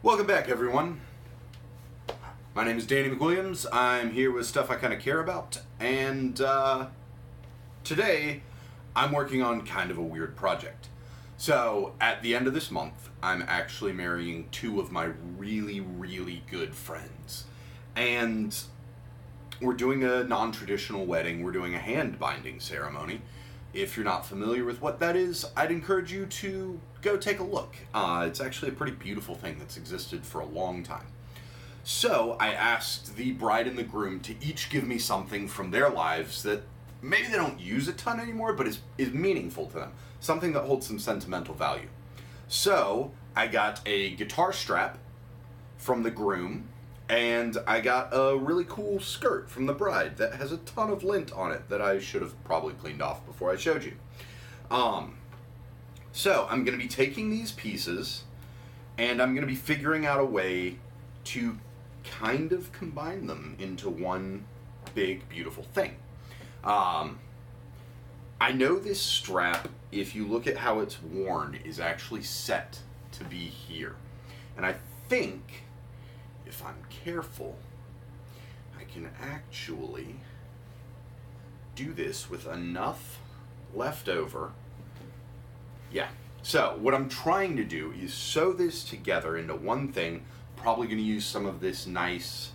Welcome back, everyone. My name is Danny McWilliams. I'm here with stuff I kind of care about, and today I'm working on kind of a weird project. So, at the end of this month, I'm actually marrying two of my really, really good friends. And we're doing a non-traditional wedding. We're doing a hand-binding ceremony. If you're not familiar with what that is, I'd encourage you to go take a look. It's actually a pretty beautiful thing that's existed for a long time. So I asked the bride and the groom to each give me something from their lives that maybe they don't use a ton anymore, but is meaningful to them. Something that holds some sentimental value. So I got a guitar strap from the groom, and I got a really cool skirt from the bride that has a ton of lint on it that I should have probably cleaned off before I showed you. So I'm going to be taking these pieces, and I'm going to be figuring out a way to kind of combine them into one big, beautiful thing. I know this strap, if you look at how it's worn, is actually set to be here. And I think, if I'm careful, I can actually do this with enough left over. Yeah. So what I'm trying to do is sew this together into one thing. Probably going to use some of this nice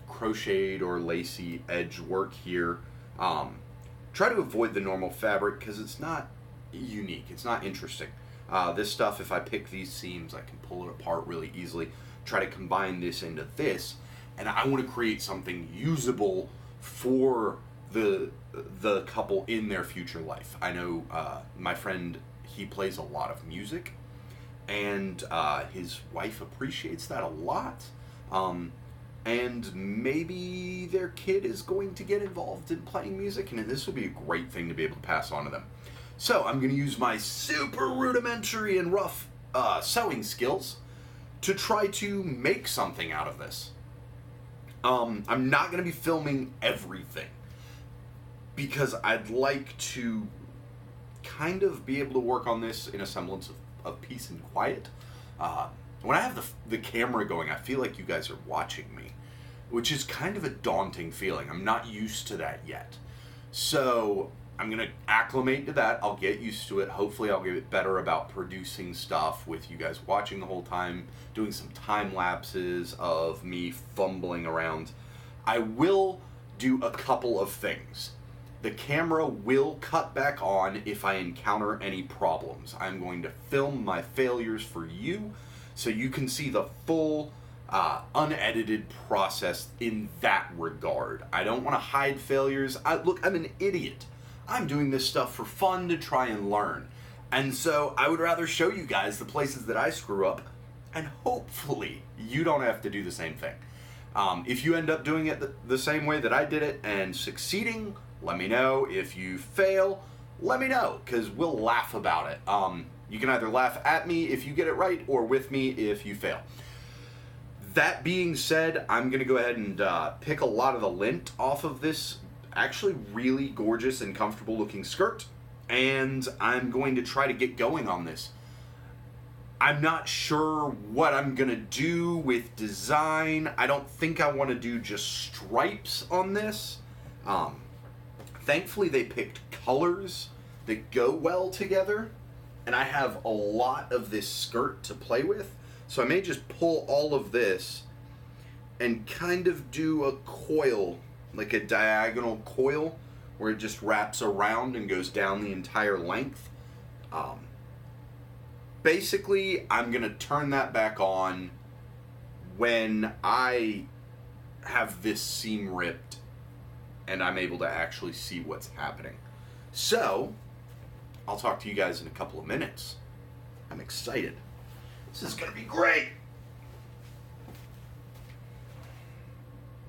crocheted or lacy edge work here. Try to avoid the normal fabric because it's not unique. It's not interesting. This stuff, if I pick these seams, I can pull it apart really easily. Try to combine this into this, and I want to create something usable for the couple in their future life. I know my friend, he plays a lot of music, and his wife appreciates that a lot. And maybe their kid is going to get involved in playing music, and this will be a great thing to be able to pass on to them. So I'm going to use my super rudimentary and rough sewing skills to try to make something out of this. I'm not going to be filming everything because I'd like to kind of be able to work on this in a semblance of peace and quiet. When I have the camera going, I feel like you guys are watching me, which is kind of a daunting feeling. I'm not used to that yet. So I'm going to acclimate to that. I'll get used to it. Hopefully I'll get better about producing stuff with you guys watching the whole time, doing some time lapses of me fumbling around. I will do a couple of things. The camera will cut back on if I encounter any problems. I'm going to film my failures for you so you can see the full unedited process in that regard. I don't want to hide failures. Look, I'm an idiot. I'm doing this stuff for fun to try and learn. And so I would rather show you guys the places that I screw up, and hopefully you don't have to do the same thing. If you end up doing it the same way that I did it and succeeding, let me know. If you fail, let me know, because we'll laugh about it. You can either laugh at me if you get it right, or with me if you fail. That being said, I'm going to go ahead and pick a lot of the lint off of this actually really gorgeous and comfortable looking skirt, and I'm going to try to get going on this. I'm not sure what I'm going to do with design. I don't think I want to do just stripes on this. Thankfully, they picked colors that go well together, and I have a lot of this skirt to play with, so I may just pull all of this and kind of do a coil, like a diagonal coil, where it just wraps around and goes down the entire length. Basically, I'm going to turn that back on when I have this seam ripped and I'm able to actually see what's happening. So, I'll talk to you guys in a couple of minutes. I'm excited. This is going to be great!